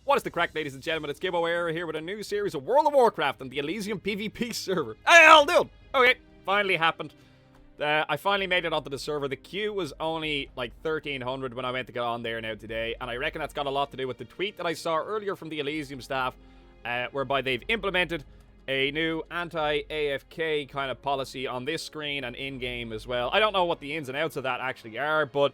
What is the crack, ladies and gentlemen? It's Gibbo Air here with a new series of World of Warcraft on the Elysium PvP server. I'll do it! Okay, finally happened. I finally made it onto the server. The queue was only like 1,300 when I went to get on there now today, and I reckon that's got a lot to do with the tweet that I saw earlier from the Elysium staff, whereby they've implemented a new anti-AFK kind of policy on this screen and in-game as well. I don't know what the ins and outs of that actually are, but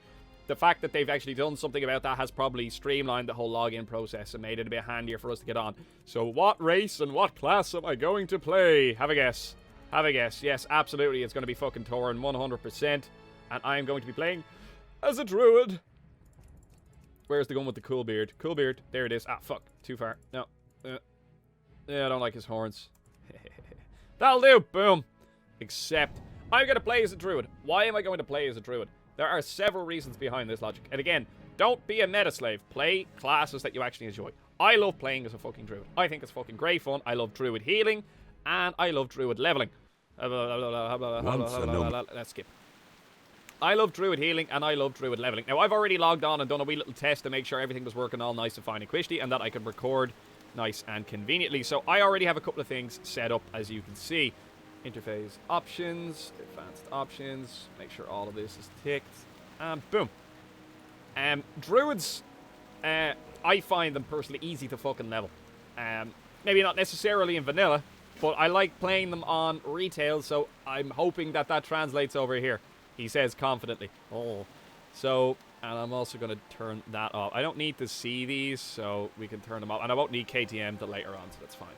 the fact that they've actually done something about that has probably streamlined the whole login process and made it a bit handier for us to get on. So what race and what class am I going to play? Have a guess. Have a guess. Yes, absolutely. It's going to be fucking Tauren 100%. And I'm going to be playing as a druid. Where's the gun with the cool beard? Cool beard. There it is. Ah, fuck. Too far. No. Yeah, I don't like his horns. That'll do. Boom. Except, I'm going to play as a druid. Why am I going to play as a druid? There are several reasons behind this logic. And again, don't be a meta slave. Play classes that you actually enjoy. I love playing as a fucking druid. I think it's fucking great fun. I love druid healing. And I love druid leveling. Let's skip. I love druid healing and I love druid leveling. Now, I've already logged on and done a wee little test to make sure everything was working all nice and fine and quishy, and that I could record nice and conveniently. So I already have a couple of things set up, as you can see. Interface options, advanced options, make sure all of this is ticked, and boom. Druids, I find them personally easy to fucking level. Maybe not necessarily in vanilla, but I like playing them on retail, so I'm hoping that that translates over here, he says confidently. Oh. So, and I'm also going to turn that off. I don't need to see these, so we can turn them off, and I won't need KTM till later on, so that's fine.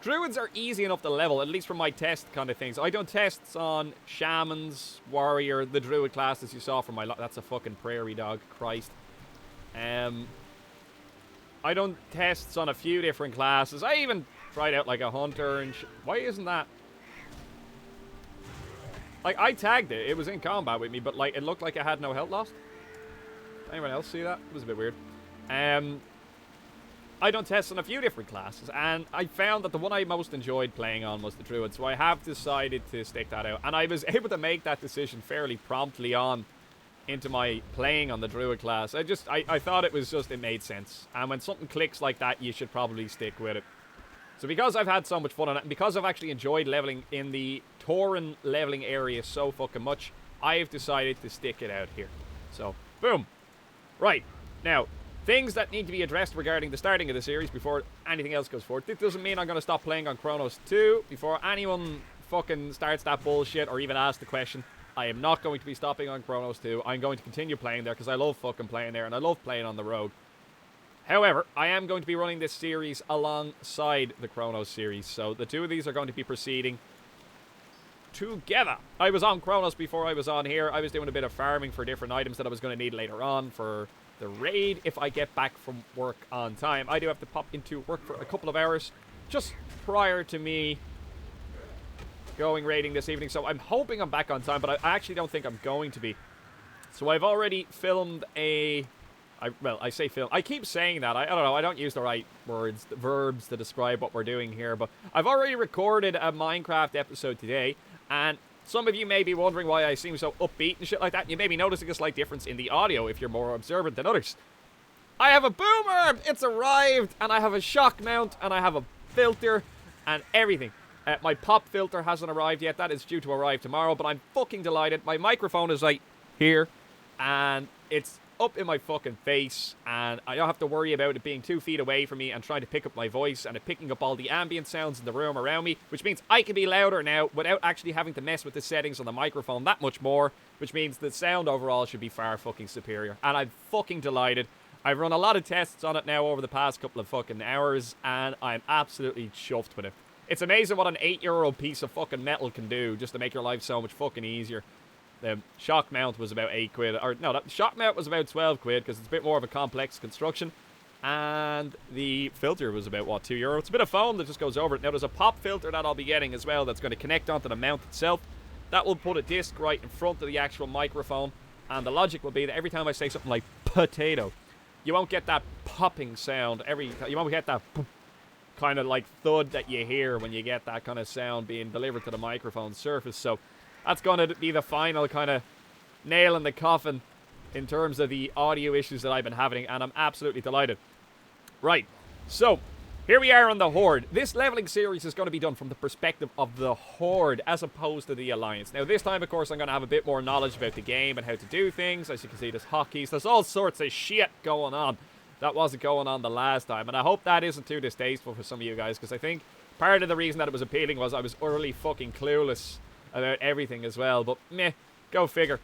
Druids are easy enough to level, at least from my test kind of things. I done tests on Shamans, Warrior, the Druid classes you saw from my... That's a fucking prairie dog, Christ. I done tests on a few different classes. I even tried out like a Hunter and... Why isn't that... Like, I tagged it. It was in combat with me, but like, it looked like it had no health loss. Anyone else see that? It was a bit weird. I done tests on a few different classes, and I found that the one I most enjoyed playing on was the Druid, so I have decided to stick that out. And I was able to make that decision fairly promptly on into my playing on the Druid class. I thought it made sense. And when something clicks like that, you should probably stick with it. So because I've had so much fun on it, and because I've actually enjoyed leveling in the Tauren leveling area so fucking much, I've decided to stick it out here. So, boom. Right, now... Things that need to be addressed regarding the starting of the series before anything else goes forward. This doesn't mean I'm going to stop playing on Chronos 2 before anyone fucking starts that bullshit or even asks the question. I am not going to be stopping on Chronos 2. I'm going to continue playing there because I love fucking playing there and I love playing on the road. However, I am going to be running this series alongside the Chronos series. So the two of these are going to be proceeding together. I was on Chronos before I was on here. I was doing a bit of farming for different items that I was going to need later on for the raid if I get back from work on time. I do have to pop into work for a couple of hours just prior to me going raiding this evening, so I'm hoping I'm back on time, but I actually don't think I'm going to be. So I've already filmed I say film. I keep saying that. I don't know. I don't use the right words, the verbs to describe what we're doing here, but I've already recorded a Minecraft episode today, and some of you may be wondering why I seem so upbeat and shit like that. You may be noticing a slight difference in the audio if you're more observant than others. I have a boomer! It's arrived! And I have a shock mount, and I have a filter, and everything. My pop filter hasn't arrived yet. That is due to arrive tomorrow, but I'm fucking delighted. My microphone is like here, and it's up in my fucking face, and I don't have to worry about it being 2 feet away from me and trying to pick up my voice and it picking up all the ambient sounds in the room around me, which means I can be louder now without actually having to mess with the settings on the microphone that much more, which means the sound overall should be far fucking superior. And I'm fucking delighted. I've run a lot of tests on it now over the past couple of fucking hours, and I'm absolutely chuffed with it. It's amazing what an €8 piece of fucking metal can do just to make your life so much fucking easier. The shock mount was about 8 quid. Or, no, the shock mount was about 12 quid because it's a bit more of a complex construction. And the filter was about, what, €2? It's a bit of foam that just goes over it. Now, there's a pop filter that I'll be getting as well that's going to connect onto the mount itself. That will put a disc right in front of the actual microphone. And the logic will be that every time I say something like potato, you won't get that popping sound. You won't get that kind of like thud that you hear when you get that kind of sound being delivered to the microphone surface. So that's going to be the final kind of nail in the coffin in terms of the audio issues that I've been having, and I'm absolutely delighted. Right, So, here we are on the Horde. This leveling series is going to be done from the perspective of the Horde as opposed to the Alliance. Now, this time, of course, I'm going to have a bit more knowledge about the game and how to do things. As you can see, there's hotkeys. There's all sorts of shit going on that wasn't going on the last time. And I hope that isn't too distasteful for some of you guys, because I think part of the reason that it was appealing was I was utterly fucking clueless about everything as well. But meh, go figure.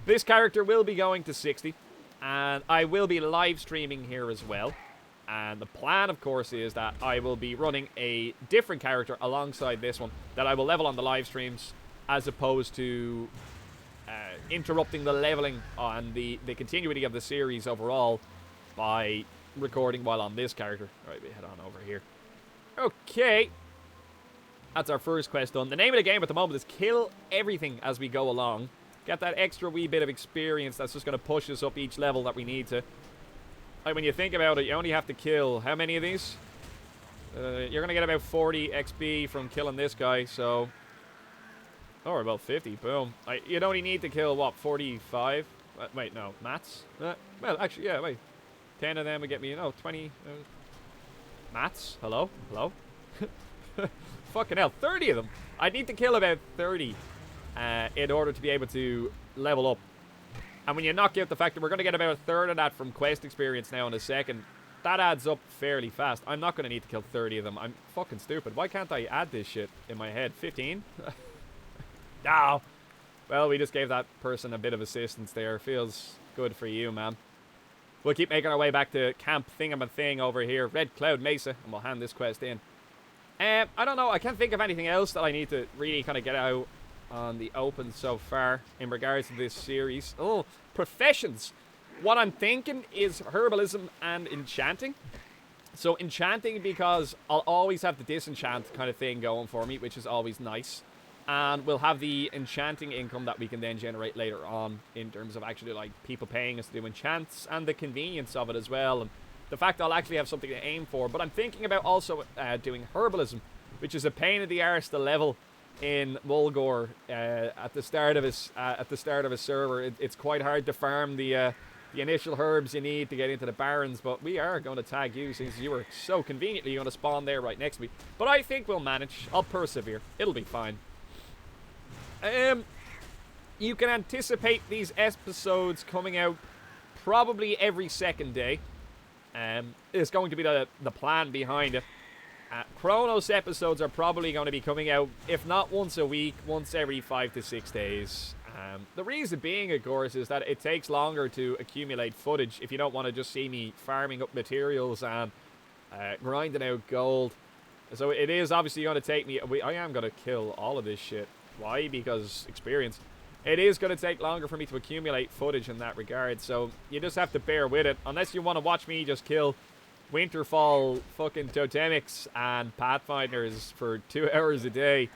This character will be going to 60, and I will be live streaming here as well. And the plan, of course, is that I will be running a different character alongside this one that I will level on the live streams, as opposed to interrupting the leveling and the continuity of the series overall by recording while on this character. Right, we head on over here. Okay. That's our first quest done. The name of the game at the moment is kill everything as we go along. Get that extra wee bit of experience that's just going to push us up each level that we need to. Like, when you think about it, you only have to kill how many of these? You're going to get about 40 XP from killing this guy, so... Or about 50, boom. You'd only need to kill, what, 45? Wait, no, mats? Well, actually, yeah, wait. 10 of them would get me, 20... mats? Hello? Hello? Fucking hell, 30 of them! I'd need to kill about 30 in order to be able to level up. And when you knock out the fact that we're going to get about a third of that from quest experience now in a second, that adds up fairly fast. I'm not going to need to kill 30 of them. I'm fucking stupid. Why can't I add this shit in my head? 15? No. Well, we just gave that person a bit of assistance there. Feels good for you, man. We'll keep making our way back to Camp Thingamathing over here. Red Cloud Mesa. And we'll hand this quest in. I don't know. I can't think of anything else that I need to really kind of get out on the open so far in regards to this series. Oh, professions. What I'm thinking is herbalism and enchanting. So enchanting, because I'll always have the disenchant kind of thing going for me, which is always nice. And we'll have the enchanting income that we can then generate later on in terms of actually like people paying us to do enchants, and the convenience of it as well, and the fact I'll actually have something to aim for. But I'm thinking about also doing herbalism, which is a pain in the arse to level in Mulgore at the start of a server. It's quite hard to farm the initial herbs you need to get into the barrens, but we are going to tag you since you were so conveniently going to spawn there right next to me. But I think we'll manage. I'll persevere. It'll be fine. You can anticipate these episodes coming out probably every second day. It's going to be the plan behind it. Chronos episodes are probably going to be coming out, if not once a week, once every 5 to 6 days. The reason being, of course, is that it takes longer to accumulate footage if you don't want to just see me farming up materials and grinding out gold. So it is obviously going to take me... I am going to kill all of this shit. Why? Because experience. It is going to take longer for me to accumulate footage in that regard, so you just have to bear with it. Unless you want to watch me just kill Winterfall fucking totemics and pathfinders for 2 hours a day,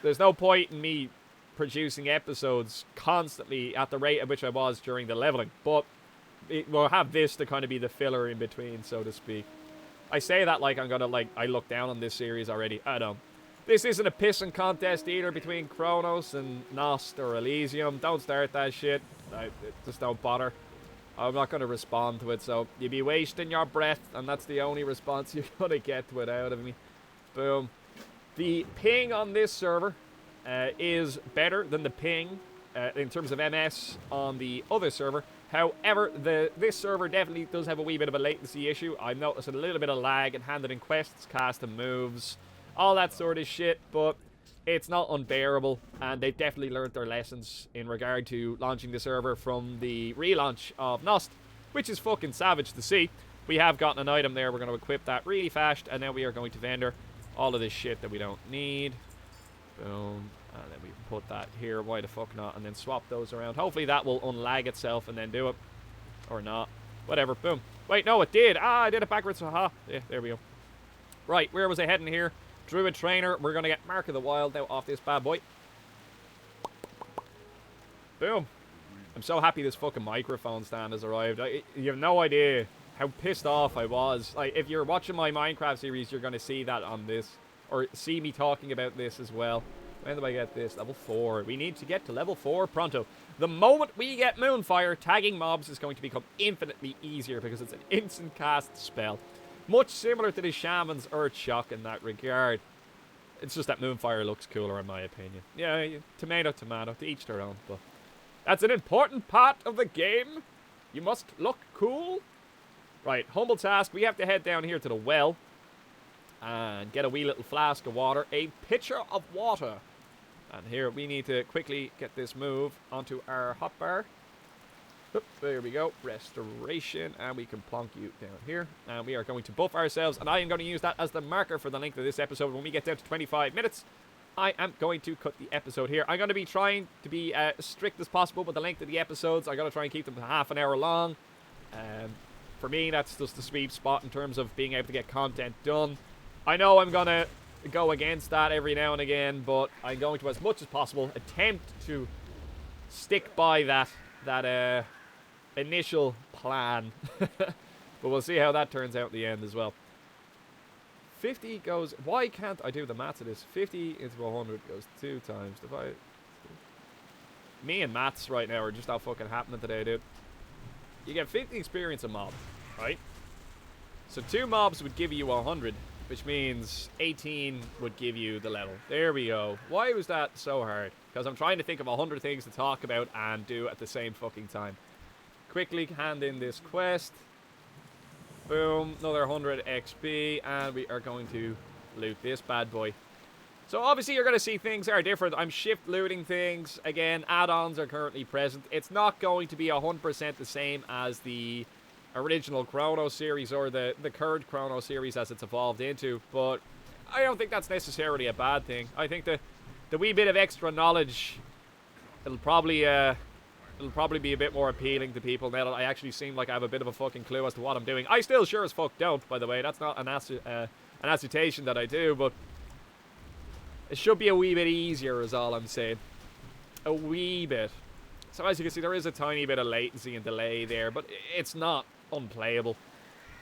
there's no point in me producing episodes constantly at the rate at which I was during the leveling. But we'll have this to kind of be the filler in between, so to speak. I say that like I'm going to, I look down on this series already. I don't. This isn't a pissing contest either between Chronos and Nost or Elysium. Don't start that shit. Just don't bother. I'm not going to respond to it, so you'd be wasting your breath, and that's the only response you're going to get to it out of me. Boom. The ping on this server is better than the ping in terms of MS on the other server. However, this server definitely does have a wee bit of a latency issue. I'm noticing a little bit of lag in handling quests, casting moves, all that sort of shit, but it's not unbearable, and they've definitely learned their lessons in regard to launching the server from the relaunch of Nost, which is fucking savage to see. We have gotten an item there. We're going to equip that really fast, and then we are going to vendor all of this shit that we don't need. Boom. And then we put that here. Why the fuck not? And then swap those around. Hopefully that will unlag itself and then do it. Or not. Whatever. Boom. Wait, no, it did. I did it backwards. Haha. Yeah, there we go. Right, where was I heading here? Druid Trainer. We're going to get Mark of the Wild now off this bad boy. Boom. I'm so happy this fucking microphone stand has arrived. You have no idea how pissed off I was. Like, if you're watching my Minecraft series, you're going to see that on this. Or see me talking about this as well. When do I get this? Level 4. We need to get to level 4 pronto. The moment we get Moonfire, tagging mobs is going to become infinitely easier because it's an instant cast spell. Much similar to the Shaman's Earth Shock in that regard. It's just that Moonfire looks cooler in my opinion. Yeah, tomato, tomato, to each their own, but that's an important part of the game. You must look cool. Right, humble task. We have to head down here to the well and get a wee little flask of water. A pitcher of water. And here we need to quickly get this move onto our hotbar. Oop, there we go. Restoration. And we can plonk you down here. And we are going to buff ourselves. And I am going to use that as the marker for the length of this episode. When we get down to 25 minutes, I am going to cut the episode here. I'm going to be trying to be as strict as possible with the length of the episodes. I'm going to try and keep them half an hour long. For me, that's just the sweet spot in terms of being able to get content done. I know I'm going to go against that every now and again, but I'm going to, as much as possible, attempt to stick by that initial plan. But we'll see how that turns out in the end as well. 50 goes... Why can't I do the maths of this? 50 into 100 goes 2 times. Me and maths right now are just not fucking happening today, dude. You get 50 experience a mob, right? So 2 mobs would give you 100, which means 18 would give you the level. There we go. Why was that so hard? Because I'm trying to think of 100 things to talk about and do at the same fucking time. Quickly hand in this quest. Boom, another 100 XP, and we are going to loot this bad boy. So obviously you're going to see things that are different. I'm shift looting things. Again, add-ons are currently present. It's not going to be 100% the same as the original Chrono series or the current Chrono series as it's evolved into, but I don't think that's necessarily a bad thing. I think the wee bit of extra knowledge, it'll probably be a bit more appealing to people now that I actually seem like I have a bit of a fucking clue as to what I'm doing. I still sure as fuck don't, by the way. That's not an assertion that I do, but it should be a wee bit easier is all I'm saying. A wee bit. So as you can see, there is a tiny bit of latency and delay there, but it's not unplayable.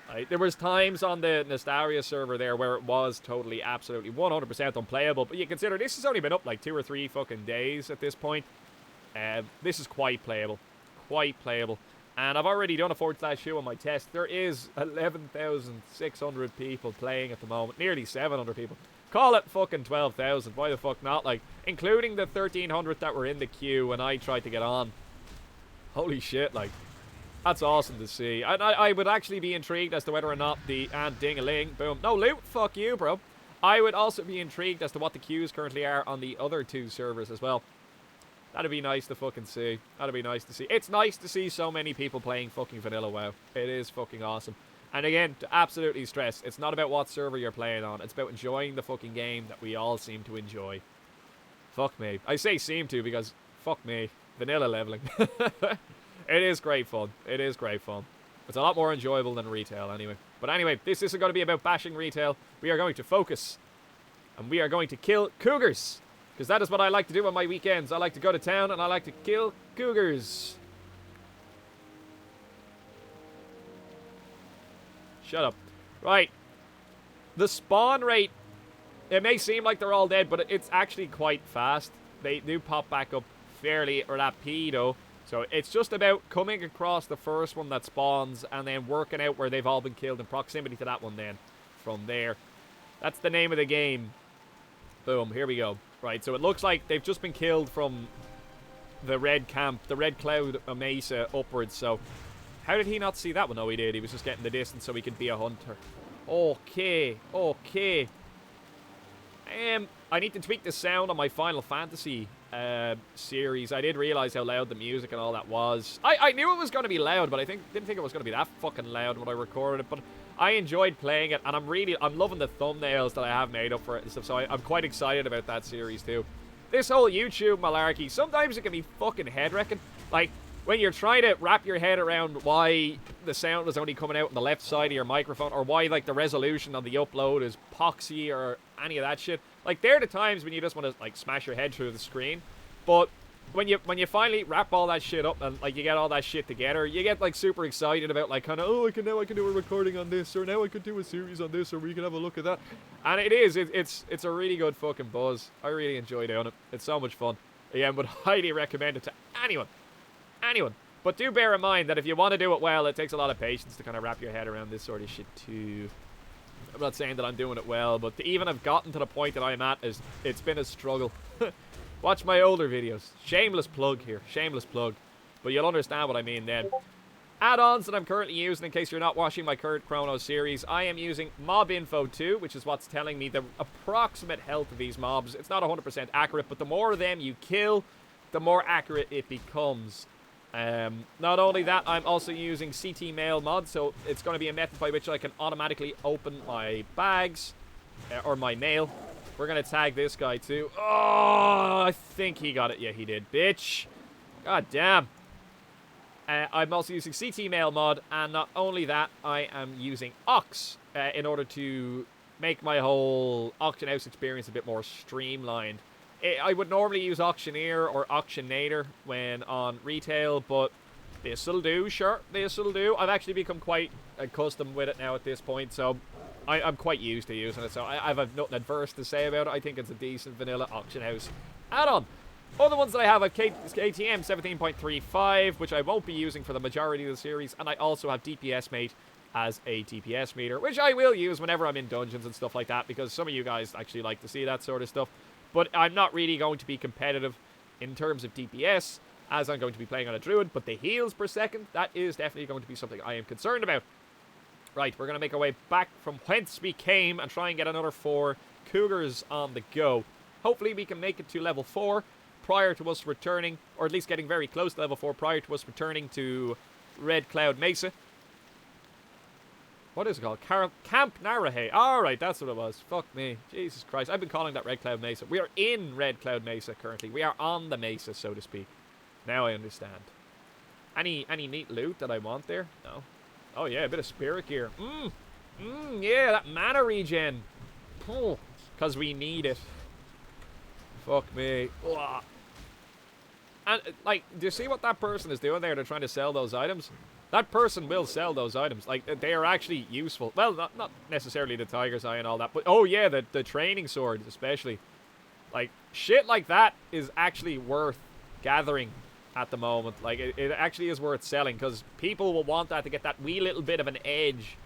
Right? There was times on the Nostalgia server there where it was totally, absolutely, 100% unplayable, but you consider this has only been up like 2 or 3 fucking days at this point. This is quite playable. Quite playable. And I've already done a /2 on my test. There is 11,600 people playing at the moment. Nearly 700 people. Call it fucking 12,000. Why the fuck not? Like, including the 1,300 that were in the queue when I tried to get on. Holy shit, like, that's awesome to see. And I would actually be intrigued as to whether or not and ding-a-ling, boom. No, loot, fuck you, bro. I would also be intrigued as to what the queues currently are on the other 2 servers as well. That'd be nice to fucking see. That'd be nice to see. It's nice to see so many people playing fucking vanilla WoW. It is fucking awesome. And again, to absolutely stress, it's not about what server you're playing on. It's about enjoying the fucking game that we all seem to enjoy. Fuck me. I say seem to because, fuck me, vanilla leveling. It is great fun. It is great fun. It's a lot more enjoyable than retail anyway. But anyway, this isn't going to be about bashing retail. We are going to focus. And we are going to kill cougars. Because that is what I like to do on my weekends. I like to go to town and I like to kill cougars. Shut up. Right. The spawn rate, it may seem like they're all dead, but it's actually quite fast. They do pop back up fairly rapido. So it's just about coming across the first one that spawns and then working out where they've all been killed in proximity to that one then. From there. That's the name of the game. Boom. Here we go. Right, so it looks like they've just been killed from the red camp, the red cloud mesa upwards. So how did he not see that one? No, he did. He was just getting the distance so he could be a hunter. Okay, okay. I need to tweak the sound on my Final Fantasy series. I did realize how loud the music and all that was. I knew it was going to be loud, but didn't think it was going to be that fucking loud when I recorded it. But I enjoyed playing it, and I'm loving the thumbnails that I have made up for it and stuff. So I'm quite excited about that series too. This whole YouTube malarkey, sometimes it can be fucking head-wrecking. Like, when you're trying to wrap your head around why the sound is only coming out on the left side of your microphone, or why, like, the resolution on the upload is poxy, or any of that shit. Like, they're the times when you just want to, like, smash your head through the screen. But when you finally wrap all that shit up and, like, you get all that shit together, you get, like, super excited about, like, kind of, oh, I can do a recording on this, or now I could do a series on this, or we can have a look at that. And it's a really good fucking buzz. I really enjoy doing it. It's so much fun. Again, would highly recommend it to anyone. Anyone. But do bear in mind that if you want to do it well, it takes a lot of patience to kind of wrap your head around this sort of shit too. I'm not saying that I'm doing it well, but to even have gotten to the point that I'm at, it's been a struggle. Watch my older videos. Shameless plug here. Shameless plug. But you'll understand what I mean then. Add-ons that I'm currently using, in case you're not watching my current Chrono series, I am using Mob Info 2, which is what's telling me the approximate health of these mobs. It's not 100% accurate, but the more of them you kill, the more accurate it becomes. Not only that, I'm also using CT Mail mod, so it's going to be a method by which I can automatically open my bags, or my mail. We're going to tag this guy too. Oh, I think he got it. Yeah, he did. Bitch. God damn. I'm also using CT Mail mod, and not only that, I am using Ox in order to make my whole auction house experience a bit more streamlined. I would normally use Auctioneer or Auctionator when on retail, but this'll do, sure, this'll do. I've actually become quite accustomed with it now at this point, so I'm quite used to using it, so I've nothing adverse to say about it. I think it's a decent vanilla auction house add-on. Other ones that I have KTM 17.35, which I won't be using for the majority of the series, and I also have DPS Mate as a DPS meter, which I will use whenever I'm in dungeons and stuff like that, because some of you guys actually like to see that sort of stuff. But I'm not really going to be competitive in terms of DPS, as I'm going to be playing on a Druid, but the heals per second, that is definitely going to be something I am concerned about. Right, we're going to make our way back from whence we came and try and get another 4 Cougars on the go. Hopefully we can make it to level 4 prior to us returning, or at least getting very close to level 4 prior to us returning to Red Cloud Mesa. What is it called? Camp Narahe. Alright, that's what it was. Fuck me. Jesus Christ. I've been calling that Red Cloud Mesa. We are in Red Cloud Mesa currently. We are on the mesa, so to speak. Now I understand. Any neat loot that I want there? No. Oh yeah, a bit of spirit gear. Yeah, that mana regen. Because we need it. Fuck me. Ugh. And, like, do you see what that person is doing there? They're trying to sell those items. That person will sell those items. Like, they are actually useful. Well, not necessarily the Tiger's Eye and all that, but, oh yeah, the training swords especially. Like, shit like that is actually worth gathering at the moment. Like, it actually is worth selling, because people will want that to get that wee little bit of an edge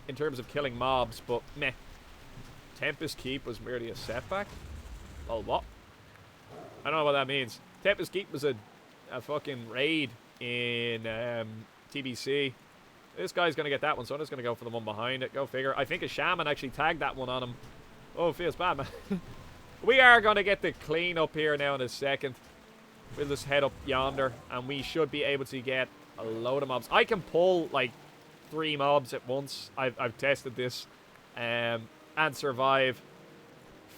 in terms of killing mobs, but meh. Tempest Keep was merely a setback? Well, what? I don't know what that means. Tempest Keep was a fucking raid in TBC. This guy's going to get that one, so I'm just going to go for the one behind it. Go figure. I think a shaman actually tagged that one on him. Oh, it feels bad, man. We are going to get the clean up here now in a second. We'll just head up yonder, and we should be able to get a load of mobs. I can pull, like, 3 mobs at once. I've tested this and survive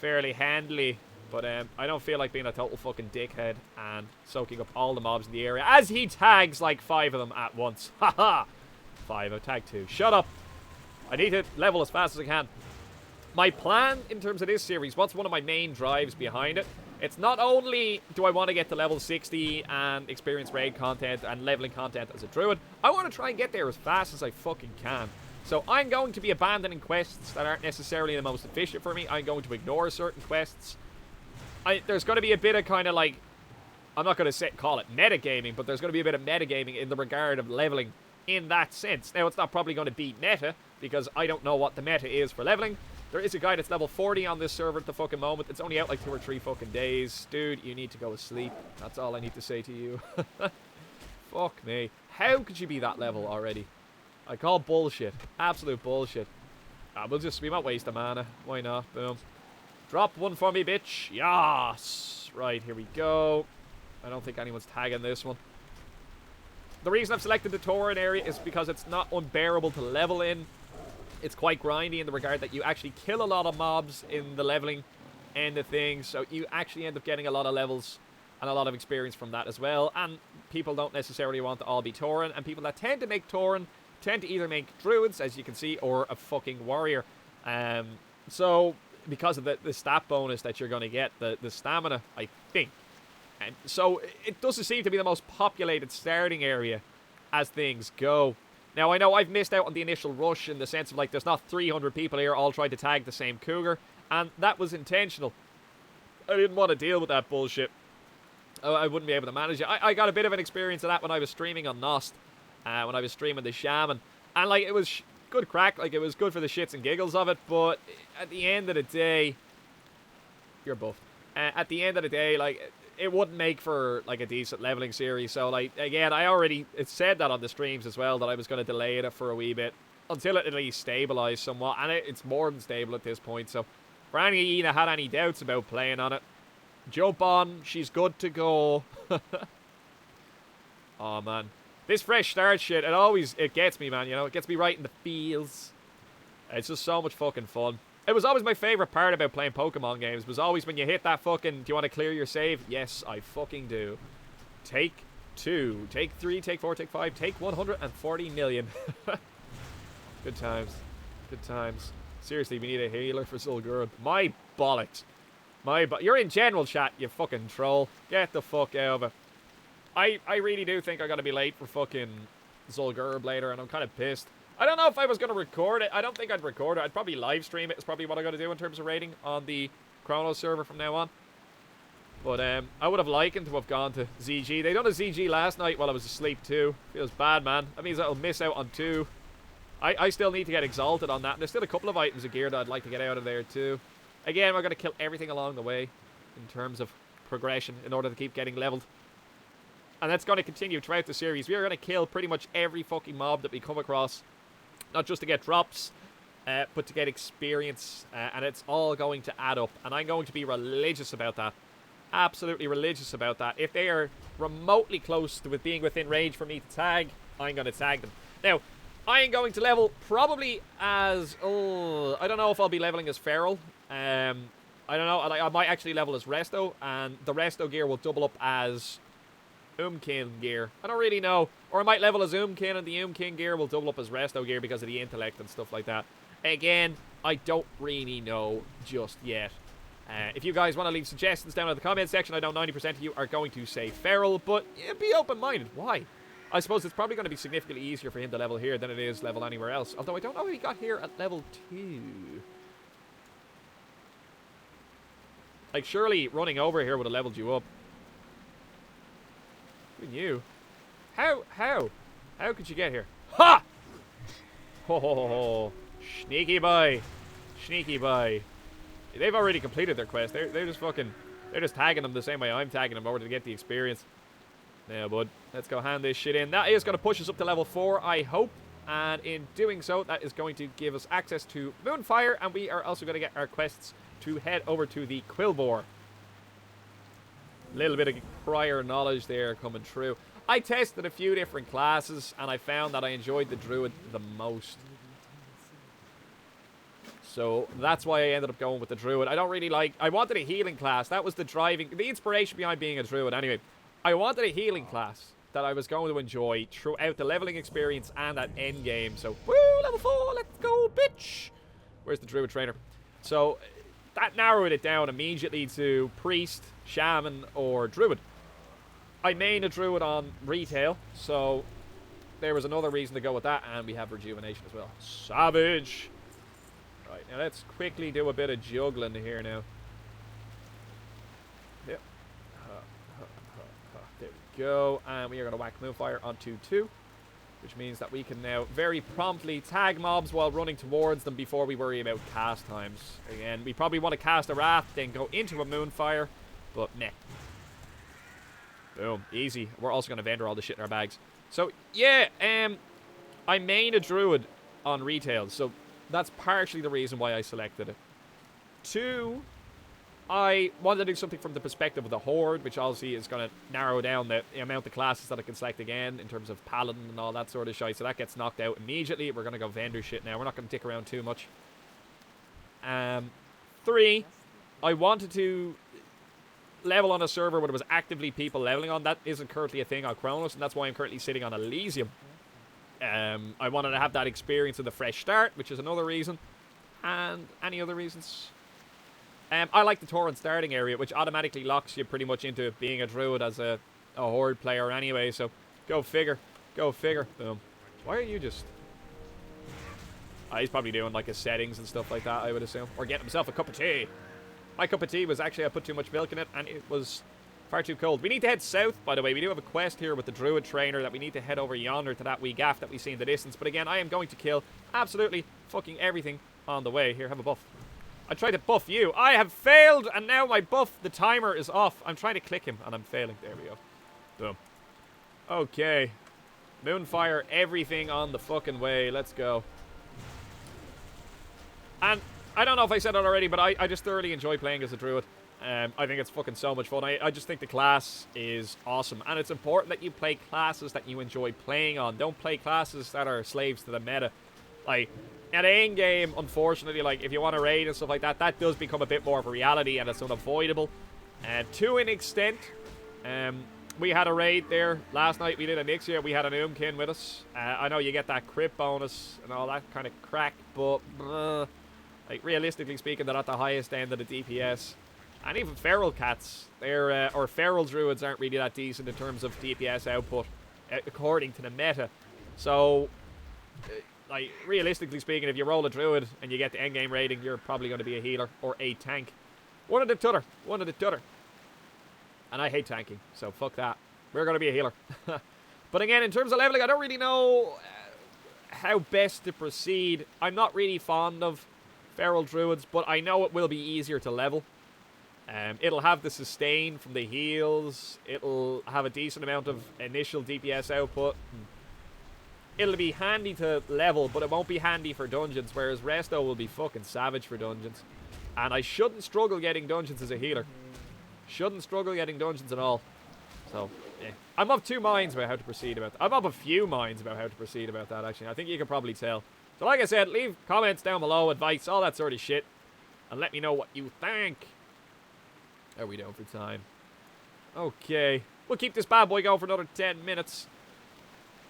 fairly handily. But I don't feel like being a total fucking dickhead and soaking up all the mobs in the area, as he tags like 5 of them at once. Haha! 5, I've tagged 2. Shut up! I need to level as fast as I can. My plan in terms of this series, what's one of my main drives behind it? It's not only do I want to get to level 60 and experience raid content and leveling content as a druid, I want to try and get there as fast as I fucking can. So I'm going to be abandoning quests that aren't necessarily the most efficient for me. I'm going to ignore certain quests. There's going to be a bit of kind of like, I'm not going to call it metagaming, but there's going to be a bit of metagaming in the regard of leveling in that sense. Now, it's not probably going to beat meta, because I don't know what the meta is for leveling. There is a guy that's level 40 on this server at the fucking moment. It's only out like 2 or 3 fucking days. Dude, you need to go to sleep. That's all I need to say to you. Fuck me. How could you be that level already? I call bullshit. Absolute bullshit. We might waste a mana. Why not? Boom. Drop one for me, bitch. Yes. Right, here we go. I don't think anyone's tagging this one. The reason I've selected the Tauren area is because it's not unbearable to level in. It's quite grindy in the regard that you actually kill a lot of mobs in the leveling end of things. So you actually end up getting a lot of levels and a lot of experience from that as well. And people don't necessarily want to all be Tauren. And people that tend to make Tauren tend to either make druids, as you can see, or a fucking warrior. So because of the stat bonus that you're going to get, the stamina, I think. And so it doesn't seem to be the most populated starting area as things go. Now, I know I've missed out on the initial rush in the sense of, like, there's not 300 people here all trying to tag the same cougar, and that was intentional. I didn't want to deal with that bullshit. I wouldn't be able to manage it. I got a bit of an experience of that when I was streaming on Nost, when I was streaming the Shaman, and, like, it was good crack. Like, it was good for the shits and giggles of it. But at the end of the day, you're buffed. At the end of the day, like, it wouldn't make for, like, a decent leveling series. So, like, again, I already said that on the streams as well, that I was going to delay it for a wee bit until it at least stabilised somewhat. And it's more than stable at this point. So, for any of you that had any doubts about playing on it, jump on. She's good to go. Oh, man. This fresh start shit, it gets me, man, you know? It gets me right in the feels. It's just so much fucking fun. It was always my favourite part about playing Pokemon games. Was always when you hit that fucking, do you want to clear your save? Yes, I fucking do. Take 2, take 3, take 4, take 5, take 140 million. Good times. Good times. Seriously, we need a healer for Zul'Gurub. My bollocks. You're in general chat, you fucking troll. Get the fuck out of it. I really do think I'm going to be late for fucking Zul'Gurub later, and I'm kind of pissed. I don't know if I was going to record it. I don't think I'd record it. I'd probably live stream it. Is probably what I'm going to do in terms of rating on the Chronos server from now on. But I would have liked to have gone to ZG. They done a ZG last night while I was asleep too. Feels bad, man. That means I'll miss out on 2. I still need to get exalted on that. And there's still a couple of items of gear that I'd like to get out of there too. Again, we're going to kill everything along the way in terms of progression in order to keep getting leveled. And that's going to continue throughout the series. We are going to kill pretty much every fucking mob that we come across. Not just to get drops, but to get experience. And it's all going to add up. And I'm going to be religious about that. Absolutely religious about that. If they are remotely close to it being within range for me to tag, I'm going to tag them. Now, I am going to level probably as... I don't know if I'll be leveling as Feral. I don't know. I might actually level as Resto. And the Resto gear will double up as Umkin gear. I don't really know. Or I might level as Umkin and the Umkin gear will double up as Resto gear because of the intellect and stuff like that. Again, I don't really know just yet. If you guys want to leave suggestions down in the comment section, I know 90% of you are going to say Feral, but yeah, be open-minded. Why? I suppose it's probably going to be significantly easier for him to level here than it is level anywhere else. Although I don't know if he got here at level 2. Like, surely running over here would have leveled you up. Who knew? How could you get here? Ha! Ho ho ho ho. Sneaky boy. Sneaky boy. They've already completed their quest. They're just fucking... They're just tagging them the same way I'm tagging them in order to get the experience. Now, bud. Let's go hand this shit in. That is going to push us up to level 4, I hope. And in doing so, that is going to give us access to Moonfire. And we are also going to get our quests to head over to the Quillbore. A little bit of prior knowledge there coming through. I tested a few different classes, and I found that I enjoyed the Druid the most. So that's why I ended up going with the Druid. I don't really like... I wanted a healing class. That was the inspiration behind being a Druid. Anyway, I wanted a healing class that I was going to enjoy throughout the leveling experience and at end game. So, woo, level 4, let's go, bitch. Where's the Druid trainer? So, that narrowed it down immediately to Priest, Shaman, or Druid. I main a Druid on retail, so there was another reason to go with that, and we have Rejuvenation as well. Savage! Right, now let's quickly do a bit of juggling here now. Yep. There we go, and we are going to whack Moonfire onto 2, which means that we can now very promptly tag mobs while running towards them before we worry about cast times. Again, we probably want to cast a Wrath, then go into a Moonfire, but meh. Boom, easy. We're also going to vendor all the shit in our bags. So, yeah, I main a Druid on retail, so that's partially the reason why I selected it. 2, I wanted to do something from the perspective of the Horde, which obviously is going to narrow down the amount of classes that I can select again in terms of Paladin and all that sort of shit. So that gets knocked out immediately. We're going to go vendor shit now. We're not going to dick around too much. 3, I wanted to level on a server where there was actively people leveling on. That isn't currently a thing on Chronos, and that's why I'm currently sitting on Elysium. I wanted to have that experience of the fresh start, which is another reason. And any other reasons? I like the Torrent starting area, which automatically locks you pretty much into being a Druid as a Horde player anyway, so go figure. Go figure. Boom. Why are you just... he's probably doing like his settings and stuff like that, I would assume. Or getting himself a cup of tea. My cup of tea was actually, I put too much milk in it, and it was far too cold. We need to head south, by the way. We do have a quest here with the Druid trainer that we need to head over yonder to that wee gaff that we see in the distance. But again, I am going to kill Absolutely fucking everything on the way. Here, have a buff. I tried to buff you. I have failed, and now my buff, the timer is off. I'm trying to click him, and I'm failing. There we go. Boom. Okay. Moonfire, everything on the fucking way. Let's go. And I don't know if I said it already, but I just thoroughly enjoy playing as a druid. I think it's fucking so much fun. I just think the class is awesome. And it's important that you play classes that you enjoy playing on. Don't play classes that are slaves to the meta. Like, at end game, unfortunately, like, if you want to raid and stuff like that, that does become a bit more of a reality, and it's unavoidable. To an extent, we had a raid there last night. We did a Nixia. We had an Oomkin with us. I know you get that crit bonus and all that kind of crack, but like, realistically speaking, they're at the highest end of the DPS. And even feral cats, or feral druids aren't really that decent in terms of DPS output, according to the meta. So, like, realistically speaking, if you roll a druid and you get the endgame rating, you're probably going to be a healer or a tank. One of the t'other. One of the t'other. And I hate tanking, so fuck that. We're going to be a healer. But again, in terms of leveling, I don't really know how best to proceed. I'm not really fond of feral druids, but I know it will be easier to level. It'll have the sustain from the heals. It'll have a decent amount of initial DPS output. It'll be handy to level, but it won't be handy for dungeons, whereas Resto will be fucking savage for dungeons. And I shouldn't struggle getting dungeons as a healer. Shouldn't struggle getting dungeons at all. So, yeah. I'm of two minds about how to proceed about that. I'm of a few minds about how to proceed about that, actually. I think you can probably tell. So, like I said, leave comments down below, advice, all that sort of shit. And let me know what you think. How are we doing for time? Okay. We'll keep this bad boy going for another 10 minutes.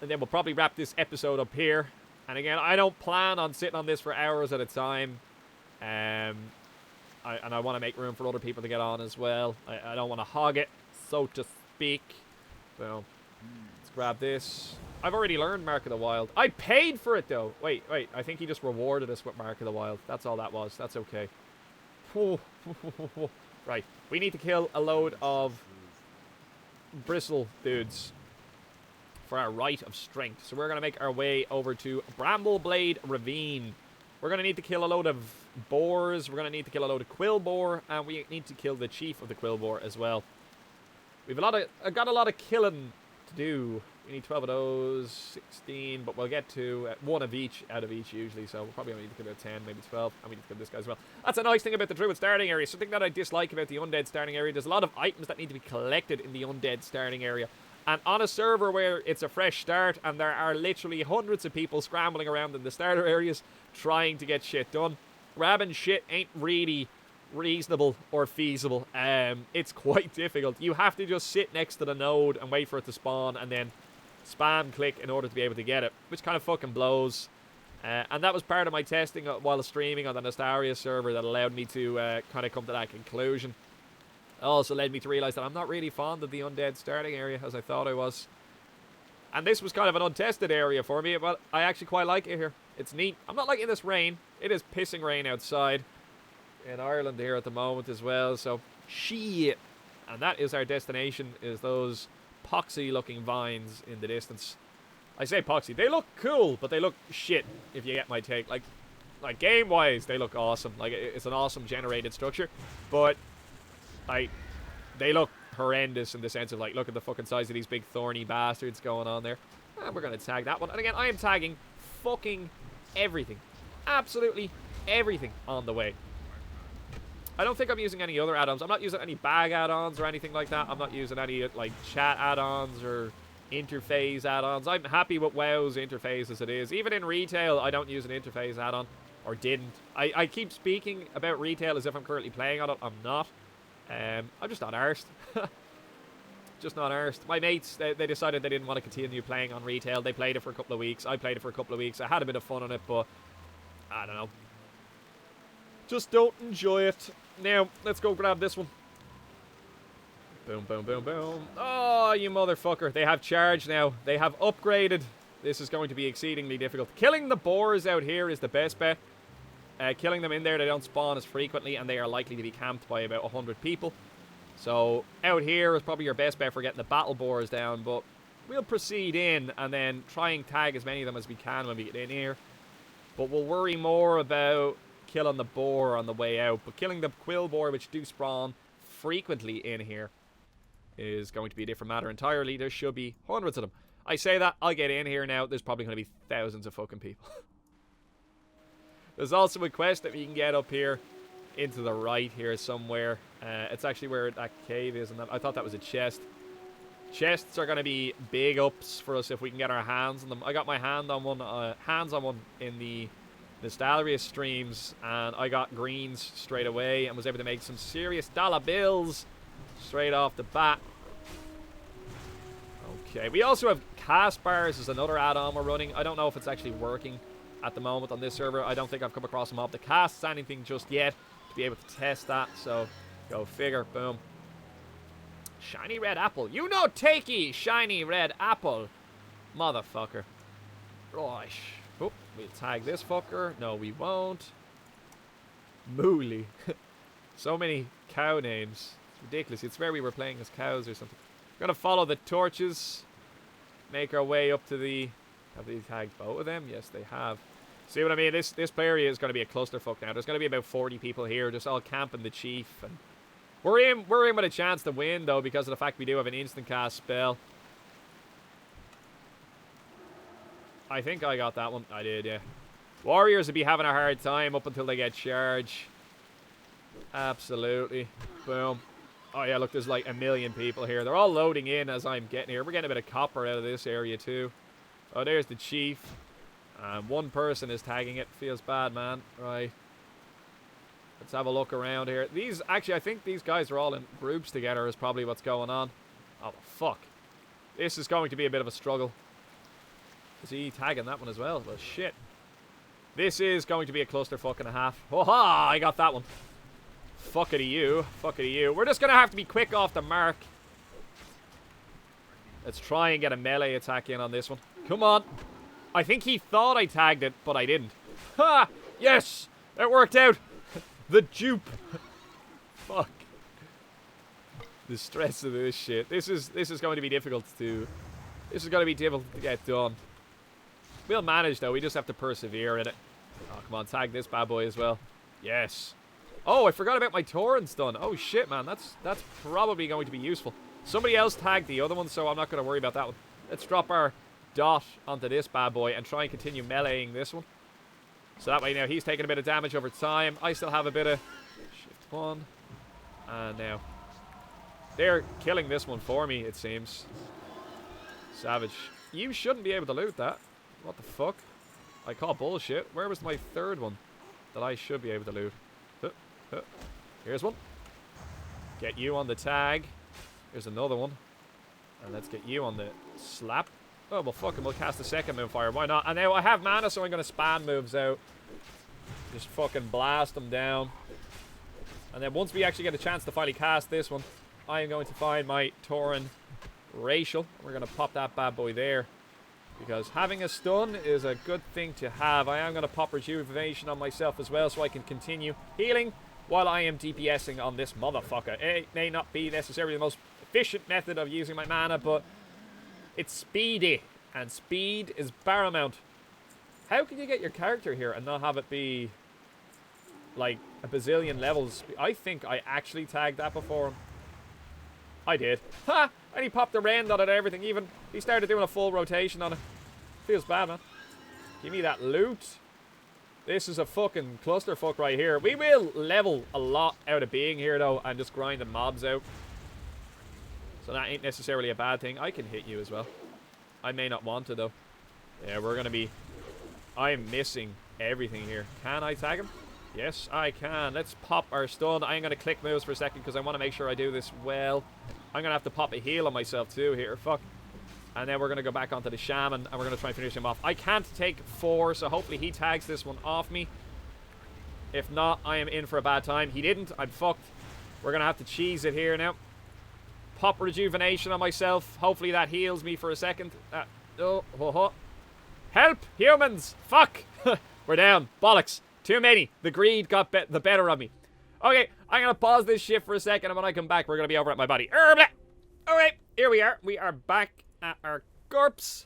And then we'll probably wrap this episode up here. And again, I don't plan on sitting on this for hours at a time. And I want to make room for other people to get on as well. I don't want to hog it, so to speak. So, let's grab this. I've already learned Mark of the Wild. I paid for it, though. Wait. I think he just rewarded us with Mark of the Wild. That's all that was. That's okay. Right. We need to kill a load of bristle dudes for our right of strength. So we're going to make our way over to Brambleblade Ravine. We're going to need to kill a load of boars. We're going to need to kill a load of quill boar. And we need to kill the chief of the quill boar as well. We've got a lot of killing to do. We need 12 of those, 16, but we'll get to one of each out of each usually, so we'll probably only need to kill about 10, maybe 12, and we need to kill this guy as well. That's a nice thing about the Druid starting area. Something that I dislike about the Undead starting area, there's a lot of items that need to be collected in the Undead starting area. And on a server where it's a fresh start, and there are literally hundreds of people scrambling around in the starter areas trying to get shit done, grabbing shit ain't really reasonable or feasible. It's quite difficult. You have to just sit next to the node and wait for it to spawn, and then spam click in order to be able to get it, which kind of fucking blows. And that was part of my testing while streaming on the Nostaria server that allowed me to kind of come to that conclusion. It also led me to realize that I'm not really fond of the Undead starting area as I thought I was. And this was kind of an untested area for me, but I actually quite like it here. It's neat. I'm not liking this rain. It is pissing rain outside in Ireland here at the moment as well, so shit. And that is our destination, is those poxy looking vines in the distance. I say poxy, they look cool, but they look shit, if you get my take. Like game wise, they look awesome. Like, it's an awesome generated structure, but like, they look horrendous in the sense of, like, look at the fucking size of these big thorny bastards going on there. And we're gonna tag that one. And again, I am tagging fucking everything, absolutely everything on the way. I don't think I'm using any other add-ons. I'm not using any bag add-ons or anything like that. I'm not using any, like, chat add-ons or interface add-ons. I'm happy with WoW's interface as it is. Even in retail, I don't use an interface add-on. Or didn't. I keep speaking about retail as if I'm currently playing on it. I'm not. I'm just not arsed. Just not arsed. My mates, they decided they didn't want to continue playing on retail. They played it for a couple of weeks. I played it for a couple of weeks. I had a bit of fun on it, but I don't know. Just don't enjoy it. Now, let's go grab this one. Boom, boom, boom, boom. Oh, you motherfucker. They have charge now. They have upgraded. This is going to be exceedingly difficult. Killing the boars out here is the best bet. Killing them in there, they don't spawn as frequently, and they are likely to be camped by about 100 people. So, out here is probably your best bet for getting the battle boars down, but we'll proceed in and then try and tag as many of them as we can when we get in here. But we'll worry more about killing the boar on the way out. But killing the quill boar, which do spawn frequently in here, is going to be a different matter entirely. There should be hundreds of them. I say that, I'll get in here now. There's probably going to be thousands of fucking people. There's also a quest that we can get up here into the right here somewhere. It's actually where that cave is, and I thought that was a chest. Chests are going to be big ups for us if we can get our hands on them. I got my hands on one in the Nostalgia streams, and I got greens straight away and was able to make some serious dollar bills straight off the bat. Okay, we also have cast bars as another add-on we're running. I don't know if it's actually working at the moment on this server. I don't think I've come across a mob that casts anything just yet to be able to test that, so go figure. Boom. Shiny red apple. You know takey, shiny red apple. Motherfucker. Right. Oh, we'll tag this fucker. No, we won't. Mooley. So many cow names. It's ridiculous. It's where we were playing as cows or something. We're going to follow the torches. Make our way up to the... Have they tagged both of them? Yes, they have. See what I mean? This play area is going to be a clusterfuck now. There's going to be about 40 people here just all camping the chief. And we're in with a chance to win, though, because of the fact we do have an instant cast spell. I think I got that one. I did, yeah. Warriors would be having a hard time up until they get charge. Absolutely. Boom. Oh, yeah, look, there's like a million people here. They're all loading in as I'm getting here. We're getting a bit of copper out of this area, too. Oh, there's the chief. One person is tagging it. Feels bad, man. Right. Let's have a look around here. Actually, I think these guys are all in groups together is probably what's going on. Oh, fuck. This is going to be a bit of a struggle. Is he tagging that one as well? Well, shit. This is going to be a clusterfuck and a half. Oh, ha! I got that one. Fuck it to you. Fuck it to you. We're just going to have to be quick off the mark. Let's try and get a melee attack in on this one. Come on. I think he thought I tagged it, but I didn't. Ha! Yes! It worked out. The dupe. Fuck. The stress of this shit. This is going to be difficult to... This is going to be difficult to get done. We'll manage, though. We just have to persevere in it. Oh, come on. Tag this bad boy as well. Yes. Oh, I forgot about my torrent stun. Oh, shit, man. That's probably going to be useful. Somebody else tagged the other one, so I'm not going to worry about that one. Let's drop our dot onto this bad boy and try and continue meleeing this one. So that way now he's taking a bit of damage over time. I still have a bit of... Shift 1. And now... They're killing this one for me, it seems. Savage. You shouldn't be able to loot that. What the fuck? I call bullshit. Where was my third one that I should be able to loot? Here's one. Get you on the tag. Here's another one. And let's get you on the slap. Oh, well, fuck him. We'll cast the second moonfire. Why not? And now I have mana, so I'm going to spam moves out. Just fucking blast them down. And then once we actually get a chance to finally cast this one, I am going to find my Tauren Racial. We're going to pop that bad boy there. Because having a stun is a good thing to have. I am going to pop Rejuvenation on myself as well, so I can continue healing while I am DPSing on this motherfucker. It may not be necessarily the most efficient method of using my mana, but it's speedy. And speed is paramount. How can you get your character here and not have it be like a bazillion levels? I think I actually tagged that before him. I did. Ha! And he popped a rend on it and everything. Even he started doing a full rotation on it. Feels bad, man. Give me that loot. This is a fucking clusterfuck right here. We will level a lot out of being here, though, and just grinding mobs out. So that ain't necessarily a bad thing. I can hit you as well. I may not want to, though. Yeah, we're going to be... I'm missing everything here. Can I tag him? Yes, I can. Let's pop our stun. I'm going to click moves for a second because I want to make sure I do this well. I'm going to have to pop a heal on myself too here. Fuck. And then we're going to go back onto the shaman and we're going to try and finish him off. I can't take 4, so hopefully he tags this one off me. If not, I am in for a bad time. He didn't. I'm fucked. We're going to have to cheese it here now. Pop Rejuvenation on myself. Hopefully that heals me for a second. Help, humans! Fuck! We're down. Bollocks. Too many. The greed got the better of me. Okay, I'm going to pause this shit for a second, and when I come back, we're going to be over at my body. Alright, here we are. We are back at our corpse.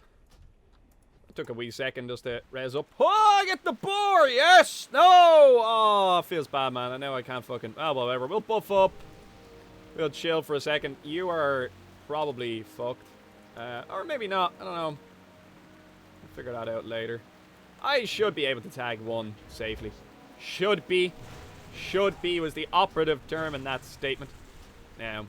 took a wee second just to res up. Oh, I get the boar! Yes! No! Oh, feels bad, man. I know I can't fucking... Oh, whatever. We'll buff up. We'll chill for a second. You are probably fucked. Or maybe not. I don't know. We'll figure that out later. I should be able to tag one safely. Should be. Should be was the operative term in that statement. Now,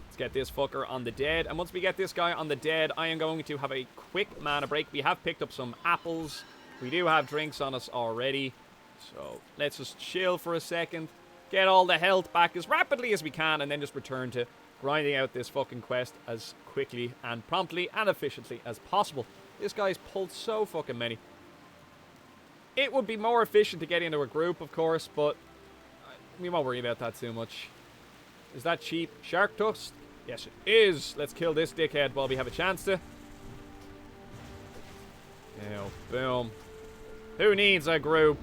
let's get this fucker on the dead. And once we get this guy on the dead, I am going to have a quick mana break. We have picked up some apples. We do have drinks on us already. So, let's just chill for a second. Get all the health back as rapidly as we can. And then just return to grinding out this fucking quest as quickly and promptly and efficiently as possible. This guy's pulled so fucking many. It would be more efficient to get into a group, of course, but we won't worry about that too much. Is that cheap? Shark dust? Yes, it is. Let's kill this dickhead while we have a chance to. Now, boom. Who needs a group?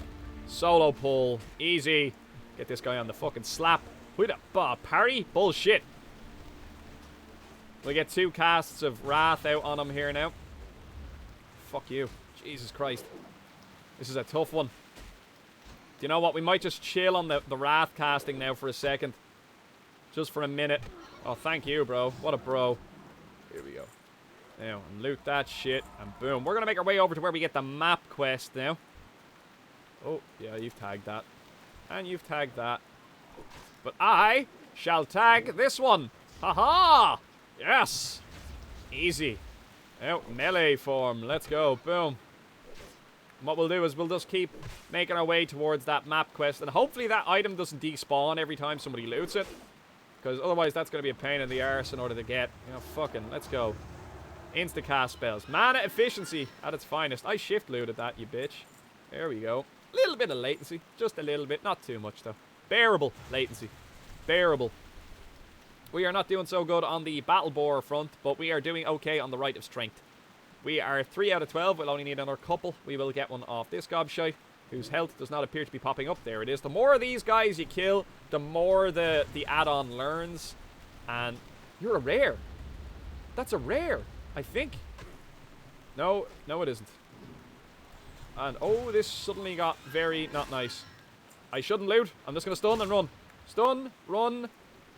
Solo pull. Easy. Get this guy on the fucking slap. With a parry? Bullshit. We get 2 casts of Wrath out on him here now. Fuck you. Jesus Christ. This is a tough one. Do you know what? We might just chill on the Wrath casting now for a second. Just for a minute. Oh, thank you, bro. What a bro. Here we go. Now, and loot that shit. And boom. We're going to make our way over to where we get the map quest now. Oh, yeah, you've tagged that. And you've tagged that. But I shall tag this one. Haha! Yes! Easy. Out melee form. Let's go. Boom. And what we'll do is we'll just keep making our way towards that map quest. And hopefully that item doesn't despawn every time somebody loots it. Because otherwise that's going to be a pain in the arse in order to get. You know, fucking, let's go. Insta-cast spells. Mana efficiency at its finest. I shift looted that, you bitch. There we go. A little bit of latency. Just a little bit. Not too much, though. Bearable latency. Bearable. We are not doing so good on the battle boar front, but we are doing okay on the right of strength. We are 3 out of 12. We'll only need another couple. We will get one off this gobshite, whose health does not appear to be popping up. There it is. The more of these guys you kill, the more the add-on learns. And you're a rare. That's a rare, I think. No, it isn't. And, oh, this suddenly got very not nice. I shouldn't loot. I'm just going to stun and run. Stun, run,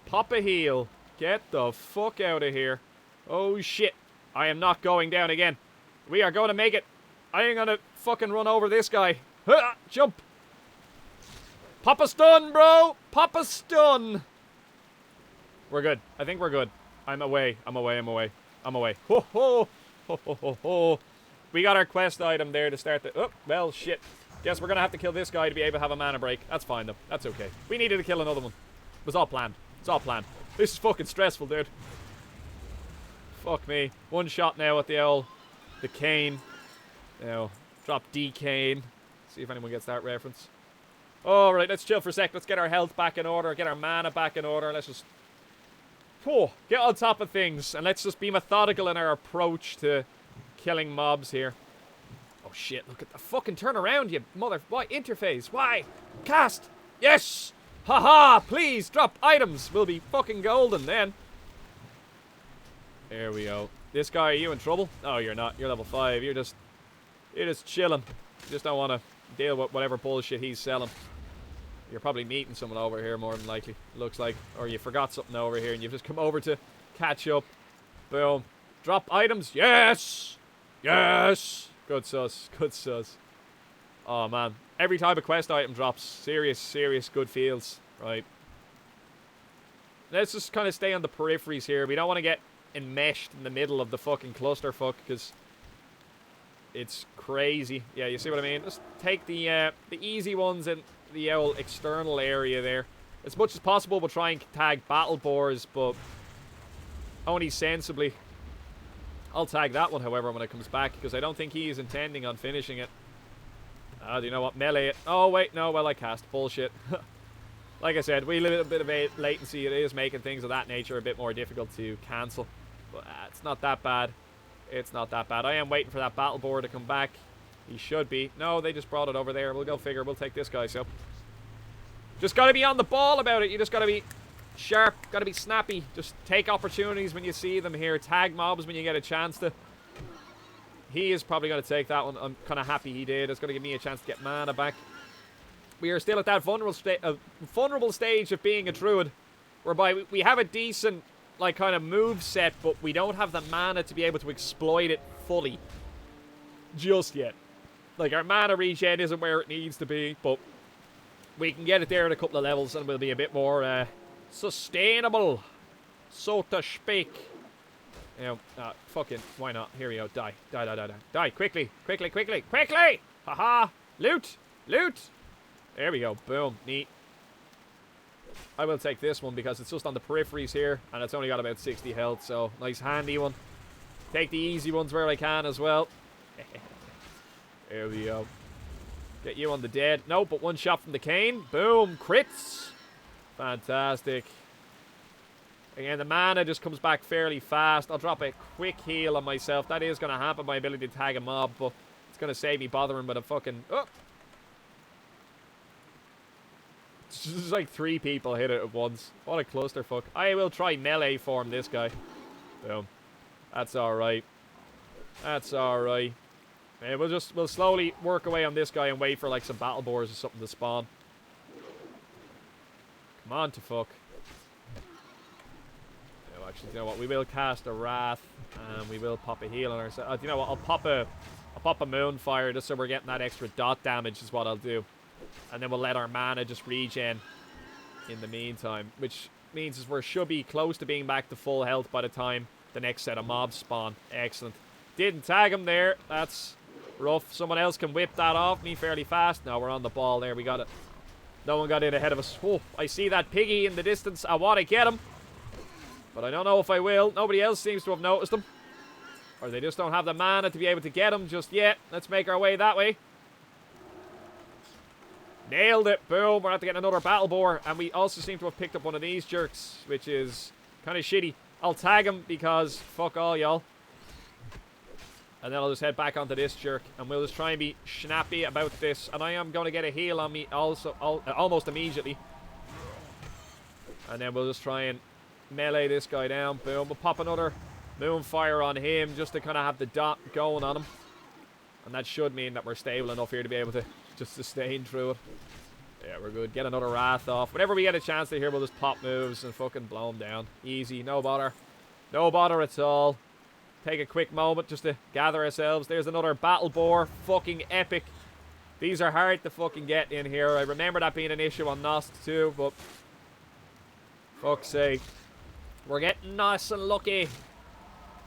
pop a heal. Get the fuck out of here. Oh, shit. I am not going down again. We are going to make it. I ain't going to fucking run over this guy. Jump. Pop a stun, bro. Pop a stun. We're good. I think we're good. I'm away. I'm away. I'm away. I'm away. Ho, ho. Ho, ho, ho, ho. We got our quest item there to start the... Oh, well, shit. Guess we're going to have to kill this guy to be able to have a mana break. That's fine, though. That's okay. We needed to kill another one. It was all planned. It's all planned. This is fucking stressful, dude. Fuck me. One shot now at the cane. Now, drop D cane. See if anyone gets that reference. Alright, let's chill for a sec. Let's get our health back in order. Get our mana back in order. Let's just... get on top of things. And let's just be methodical in our approach to killing mobs here. Oh shit, look at the fucking turn around, you mother... Why? Interface. Why? Cast. Yes! Haha! Please, drop items. We'll be fucking golden then. There we go. This guy, are you in trouble? No, you're not. You're level 5. You're just chilling. You just don't want to deal with whatever bullshit he's selling. You're probably meeting someone over here more than likely. Looks like. Or you forgot something over here and you've just come over to catch up. Boom. Drop items. Yes! Yes! Good sus. Good sus. Oh, man. Every time a quest item drops, serious good feels. Right. Let's just kind of stay on the peripheries here. We don't want to get enmeshed in the middle of the fucking clusterfuck, because it's crazy. Yeah, you see what I mean? Just take the easy ones in the old external area there. As much as possible, we'll try and tag battle boars, but only sensibly. I'll tag that one, however, when it comes back, because I don't think he is intending on finishing it. Do you know what? Melee it. Oh, wait, no, well, I cast. Bullshit. Like I said, we live a bit of a latency. It is making things of that nature a bit more difficult to cancel. But it's not that bad. It's not that bad. I am waiting for that battle board to come back. He should be. No, they just brought it over there. We'll go figure. We'll take this guy, so. Just gotta be on the ball about it. You just gotta be sharp. Gotta be snappy. Just take opportunities when you see them here. Tag mobs when you get a chance to. He is probably going to take that one. I'm kind of happy he did. It's going to give me a chance to get mana back. We are still at that vulnerable stage of being a druid, whereby we have a decent, like, kind of move set, but we don't have the mana to be able to exploit it fully just yet. Like, our mana regen isn't where it needs to be, but we can get it there at a couple of levels and we'll be a bit more sustainable, so to speak. You know, fucking, why not? Here we go. Die. Die, die, die, die. Die, quickly, quickly, quickly, quickly! Haha! Loot! Loot! There we go. Boom. Neat. I will take this one because it's just on the peripheries here, and it's only got about 60 health, so nice handy one. Take the easy ones where I can as well. There we go. Get you on the dead. No, but one shot from the cane. Boom. Crits. Fantastic. Again, the mana just comes back fairly fast. I'll drop a quick heal on myself. That is going to hamper my ability to tag a mob, but it's going to save me bothering with a fucking... Oh! It's just like 3 people hit it at once. What a clusterfuck. I will try melee form this guy. Boom. That's alright. That's alright. We'll slowly work away on this guy and wait for like some battle boars or something to spawn. Come on to fuck. Actually, you know what? We will cast a Wrath, and we will pop a heal on ourselves. You know what? I'll pop a Moonfire just so we're getting that extra dot damage is what I'll do. And then we'll let our mana just regen in the meantime. Which means we should be close to being back to full health by the time the next set of mobs spawn. Excellent. Didn't tag him there. That's rough. Someone else can whip that off me fairly fast. No, we're on the ball there. We got it. No one got in ahead of us. Oh, I see that piggy in the distance. I want to get him. But I don't know if I will. Nobody else seems to have noticed him. Or they just don't have the mana to be able to get him just yet. Let's make our way that way. Nailed it. Boom. We're going to get another battle boar. And we also seem to have picked up one of these jerks, which is kind of shitty. I'll tag him because fuck all y'all. And then I'll just head back onto this jerk. And we'll just try and be snappy about this. And I am going to get a heal on me also almost immediately. And then we'll just try and melee this guy down. Boom. We'll pop another Moonfire on him just to kind of have the dot going on him. And that should mean that we're stable enough here to be able to just sustain through it. Yeah, we're good. Get another Wrath off. Whenever we get a chance to here, we'll just pop moves and fucking blow him down. Easy. No bother. No bother at all. Take a quick moment just to gather ourselves. There's another battle boar. Fucking epic. These are hard to fucking get in here. I remember that being an issue on Nost too, but fuck's sake. We're getting nice and lucky.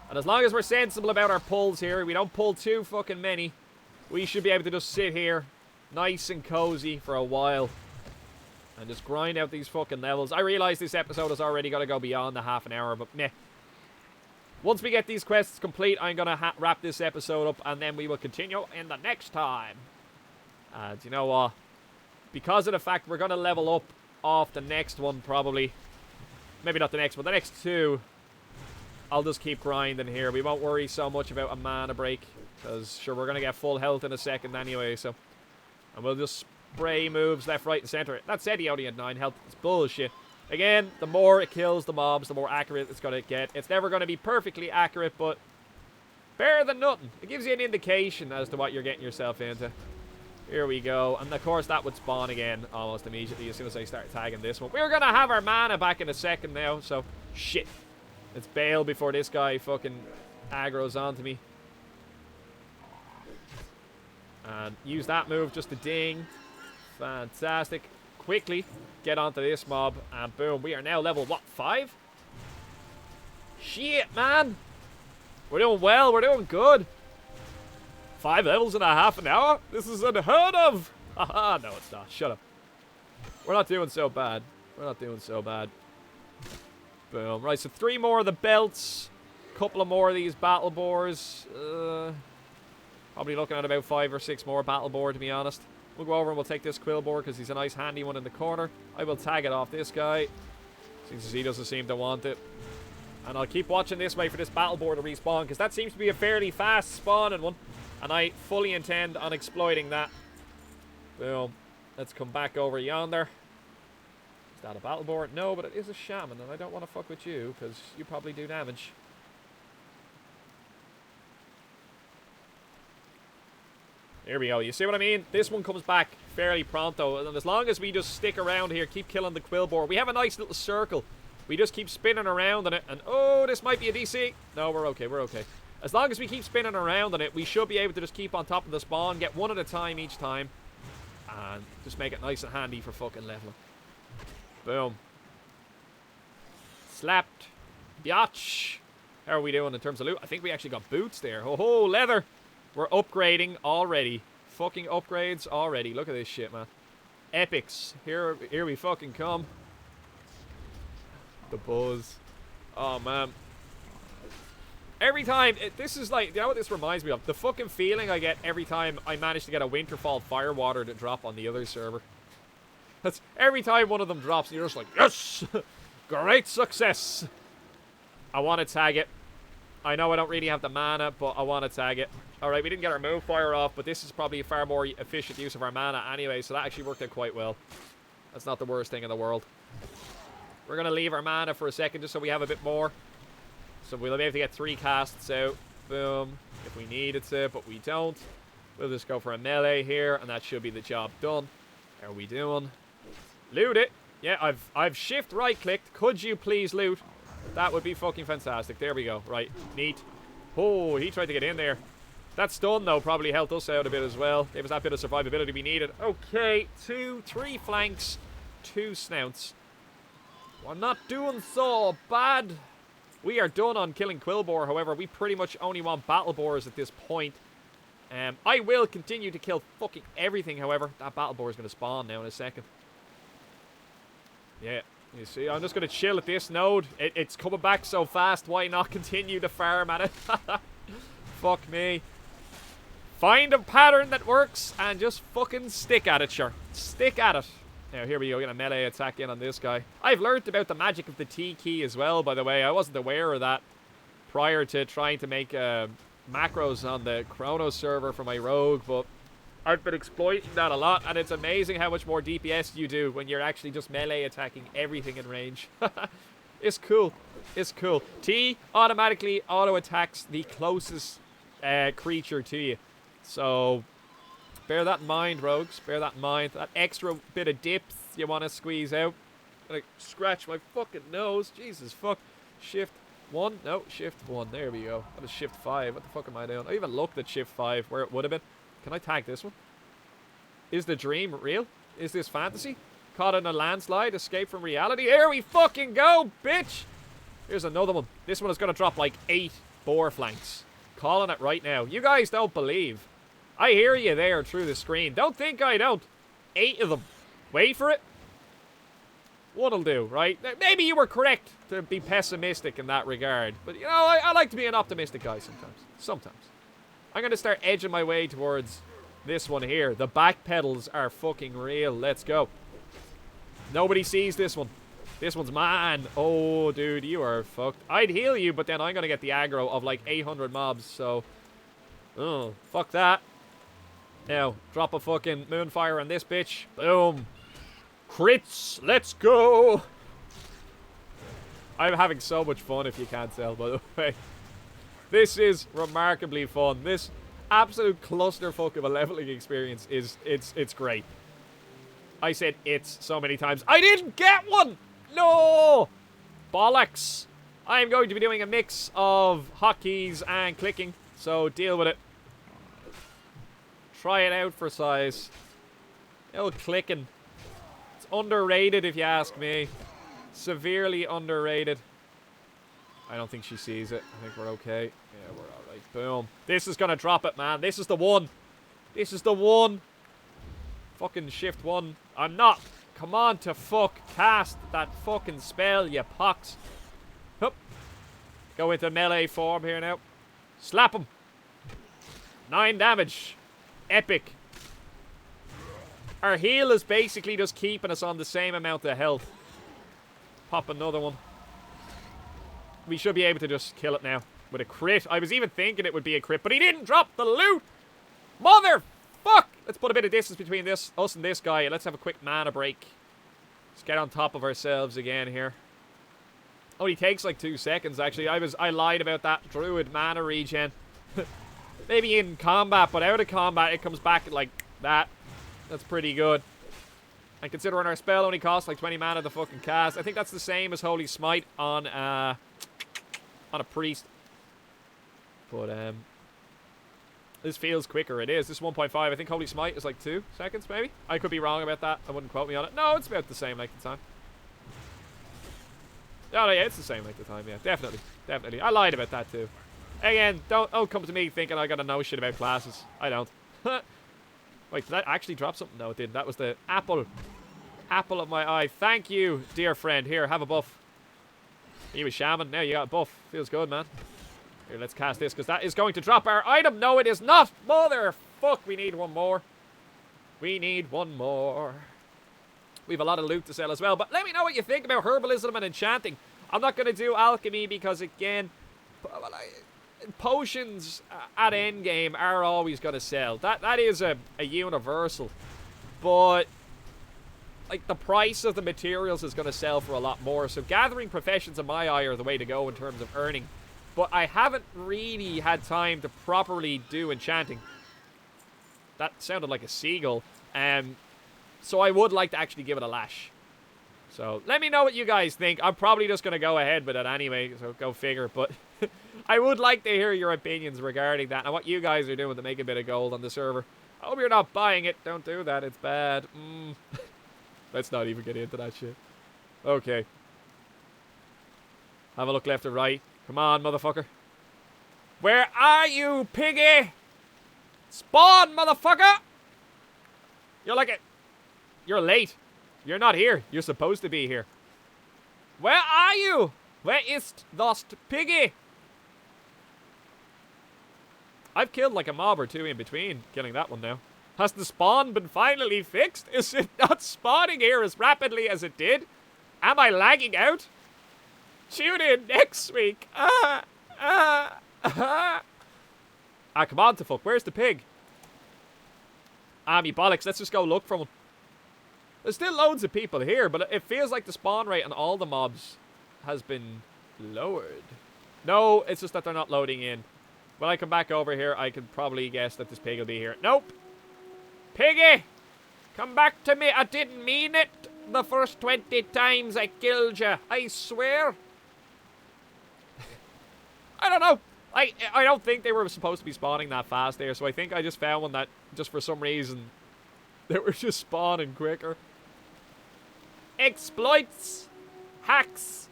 And as long as we're sensible about our pulls here, we don't pull too fucking many, we should be able to just sit here nice and cozy for a while and just grind out these fucking levels. I realize this episode has already got to go beyond the half an hour, but meh. Once we get these quests complete, I'm going to wrap this episode up and then we will continue in the next time. And you know what? Because of the fact we're going to level up off the next one probably. Maybe not the next one, the next 2. I'll just keep grinding here. We won't worry so much about a mana break. Because, sure, we're going to get full health in a second anyway, so. And we'll just spray moves left, right, and center. That said he only had 9 health. It's bullshit. Again, the more it kills the mobs, the more accurate it's going to get. It's never going to be perfectly accurate, but better than nothing. It gives you an indication as to what you're getting yourself into. Here we go. And, of course, that would spawn again almost immediately as soon as I start tagging this one. We're going to have our mana back in a second now, so shit. Let's bail before this guy fucking aggro's onto me. And use that move just to ding. Fantastic. Quickly get onto this mob. And boom, we are now level, what, 5? Shit, man. We're doing well. We're doing good. 5 levels in a half an hour? This is unheard of. Haha, no it's not. Shut up. We're not doing so bad. We're not doing so bad. Boom. Right, so 3 more of the belts. Couple of more of these battle boars. Probably looking at about 5 or 6 more battle boar, to be honest. We'll go over and we'll take this quill boar because he's a nice handy one in the corner. I will tag it off this guy. Since he doesn't seem to want it. And I'll keep watching this way for this battle boar to respawn because that seems to be a fairly fast spawning one. And I fully intend on exploiting that. Boom. Let's come back over yonder. Is that a battle boar? No, but it is a shaman, and I don't want to fuck with you, because you probably do damage. Here we go. You see what I mean? This one comes back fairly pronto. And as long as we just stick around here, keep killing the quill boar. We have a nice little circle. We just keep spinning around on it. And, oh, this might be a DC. No, we're okay. We're okay. As long as we keep spinning around on it, we should be able to just keep on top of the spawn. Get one at a time each time. And just make it nice and handy for fucking leveling. Boom. Slapped. Biatch. How are we doing in terms of loot? I think we actually got boots there. Oh, ho, leather. We're upgrading already. Fucking upgrades already. Look at this shit, man. Epics. Here we fucking come. The buzz. Oh, man. Every time, this is like, you know what this reminds me of? The fucking feeling I get every time I manage to get a Winterfall Firewater to drop on the other server. That's every time one of them drops, and you're just like, yes! Great success! I want to tag it. I know I don't really have the mana, but I want to tag it. Alright, we didn't get our move fire off, but this is probably a far more efficient use of our mana anyway, so that actually worked out quite well. That's not the worst thing in the world. We're going to leave our mana for a second just so we have a bit more. So we'll be able to get 3 casts out. Boom. If we needed to, but we don't. We'll just go for a melee here, and that should be the job done. How are we doing? Loot it. Yeah, I've shift right clicked. Could you please loot? That would be fucking fantastic. There we go. Right. Neat. Oh, he tried to get in there. That stun, though, probably helped us out a bit as well. Gave us that bit of survivability we needed. Okay. 3 flanks. 2 snouts. We're not doing so bad. We are done on killing Quillboar, however. We pretty much only want Battle Boars at this point. I will continue to kill fucking everything, however. That Battle Boar is going to spawn now in a second. Yeah, you see, I'm just going to chill at this node. It's coming back so fast. Why not continue to farm at it? Fuck me. Find a pattern that works and just fucking stick at it, sure. Stick at it. Now, here we go. Get a melee attack in on this guy. I've learned about the magic of the T key as well, by the way. I wasn't aware of that prior to trying to make macros on the Chronos server for my rogue, but I've been exploiting that a lot, and it's amazing how much more DPS you do when you're actually just melee attacking everything in range. It's cool. It's cool. T automatically auto-attacks the closest creature to you. So bear that in mind, rogues. Bear that in mind. That extra bit of depth you want to squeeze out. Gonna scratch my fucking nose. Jesus fuck. Shift 1. No, shift 1. There we go. That is shift 5. What the fuck am I doing? I even looked at shift 5 where it would have been. Can I tag this one? Is the dream real? Is this fantasy? Caught in a landslide? Escape from reality? Here we fucking go, bitch! Here's another one. This one is going to drop like 8 boar flanks. Calling it right now. You guys don't believe. I hear you there through the screen. Don't think I don't. 8 of them. Wait for it. One'll do, right? Maybe you were correct to be pessimistic in that regard. But, you know, I like to be an optimistic guy sometimes. Sometimes. I'm going to start edging my way towards this one here. The back pedals are fucking real. Let's go. Nobody sees this one. This one's mine. Oh, dude, you are fucked. I'd heal you, but then I'm going to get the aggro of like 800 mobs, so... Oh, fuck that. Now, drop a fucking moonfire on this bitch. Boom. Crits. Let's go. I'm having so much fun, if you can't tell, by the way. This is remarkably fun. This absolute clusterfuck of a leveling experience is... It's great. I said it's so many times. I didn't get one! No! Bollocks. I'm going to be doing a mix of hotkeys and clicking, so deal with it. Try it out for size. Little clicking. It's underrated if you ask me. Severely underrated. I don't think she sees it. I think we're okay. Yeah, we're alright. Boom. This is gonna drop it, man. This is the one. This is the one. Fucking shift 1. I'm not. Come on to fuck. Cast that fucking spell, you pox. Hup. Go into melee form here now. Slap him. 9 damage. Epic. Our heal is basically just keeping us on the same amount of health. Pop another one. We should be able to just kill it now with a crit. I was even thinking it would be a crit, but he didn't drop the loot. Motherfuck! Let's put a bit of distance between us and this guy. Let's have a quick mana break. Let's get on top of ourselves again here. Only takes like 2 seconds, actually. I lied about that druid mana regen. Maybe in combat, but out of combat it comes back like that. That's pretty good. And considering our spell only costs like 20 mana to fucking cast, I think that's the same as Holy Smite on a priest. But this feels quicker. It is. This is 1.5. I think Holy Smite is like 2 seconds, maybe. I could be wrong about that. I wouldn't quote me on it. No, it's about the same length of time. Oh, yeah, it's the same length of time. Yeah, definitely, definitely. I lied about that too. Again, don't come to me thinking I gotta know shit about classes. I don't. Wait, did that actually drop something? No, it didn't. That was the apple. Apple of my eye. Thank you, dear friend. Here, have a buff. You was shaman. Now you got a buff. Feels good, man. Here, let's cast this, because that is going to drop our item. No, it is not. Motherfuck, we need one more. We need one more. We have a lot of loot to sell as well. But let me know what you think about herbalism and enchanting. I'm not going to do alchemy because, again, potions at endgame are always going to sell. That is a universal. But like, the price of the materials is going to sell for a lot more. So gathering professions in my eye are the way to go in terms of earning. But I haven't really had time to properly do enchanting. That sounded like a seagull. So I would like to actually give it a lash. So let me know what you guys think. I'm probably just going to go ahead with it anyway, so go figure. But I would like to hear your opinions regarding that and what you guys are doing to make a bit of gold on the server. I hope you're not buying it. Don't do that. It's bad. Let's not even get into that shit. Okay. Have a look left or right. Come on, motherfucker. Where are you, piggy? Spawn, motherfucker! You're like a... You're late. You're not here. You're supposed to be here. Where are you? Where is lost piggy? I've killed like a mob or two in between killing that one now. Has the spawn been finally fixed? Is it not spawning here as rapidly as it did? Am I lagging out? Tune in next week. Come on to fuck. Where's the pig? Me bollocks. Let's just go look for one. There's still loads of people here, but it feels like the spawn rate on all the mobs has been lowered. No, it's just that they're not loading in. When I come back over here, I can probably guess that this pig will be here. Nope. Piggy! Come back to me. I didn't mean it the first 20 times I killed you. I swear. I don't know. I don't think they were supposed to be spawning that fast there, so I think I just found one that, just for some reason, they were just spawning quicker. Exploits! Hacks!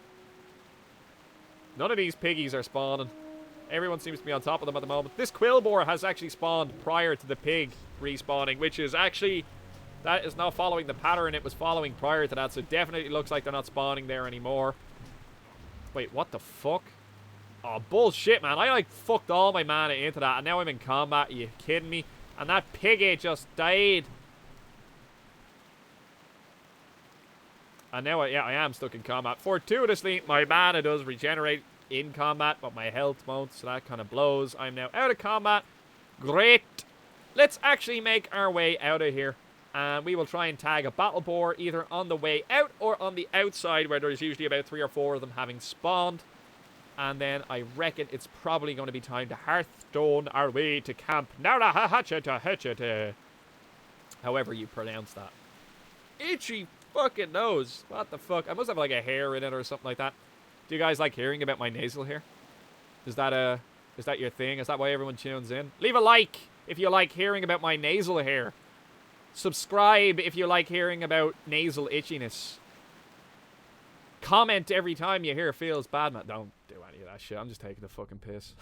None of these piggies are spawning. Everyone seems to be on top of them at the moment. This quillboar has actually spawned prior to the pig respawning, which is actually... That is not following the pattern it was following prior to that, so it definitely looks like they're not spawning there anymore. Wait, what the fuck? Oh, bullshit, man. I, like, fucked all my mana into that, and now I'm in combat. Are you kidding me? And that piggy just died. And now, I am stuck in combat. Fortuitously, my mana does regenerate in combat, but my health won't, so that kind of blows. I'm now out of combat. Great. Let's actually make our way out of here. And we will try and tag a battle boar either on the way out or on the outside, where there's usually about 3 or 4 of them having spawned. And then I reckon it's probably going to be time to Hearthstone our way to Camp Narahachata. However you pronounce that. Itchy fucking nose. What the fuck? I must have like a hair in it or something like that. Do you guys like hearing about my nasal hair? Is that your thing? Is that why everyone tunes in? Leave a like if you like hearing about my nasal hair. Subscribe if you like hearing about nasal itchiness. Comment every time you hear feels bad, man. Don't do any of that shit. I'm just taking the fucking piss.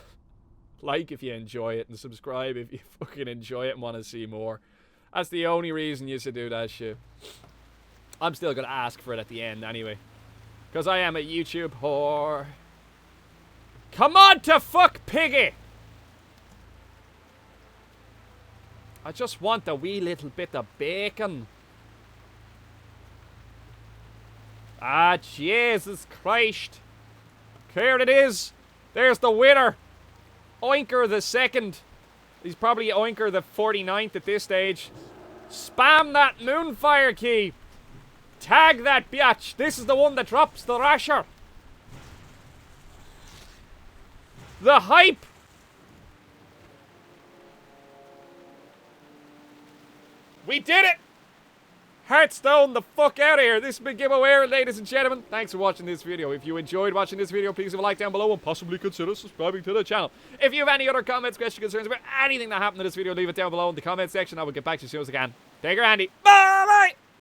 Like if you enjoy it, and subscribe if you fucking enjoy it and want to see more. That's the only reason you should do that shit. I'm still gonna ask for it at the end anyway. Because I am a YouTube whore. Come on to fuck piggy! I just want a wee little bit of bacon. Ah, Jesus Christ. Here it is. There's the winner. Oinker the second. He's probably Oinker the 49th at this stage. Spam that moonfire key. Tag that biatch. This is the one that drops the rasher. The hype. We did it! Hearthstone the fuck out of here. This has been giveaway, ladies and gentlemen. Thanks for watching this video. If you enjoyed watching this video, please leave a like down below and possibly consider subscribing to the channel. If you have any other comments, questions, concerns about anything that happened in this video, leave it down below in the comment section. I will get back to you as soon as I can. Take care, Andy. Bye!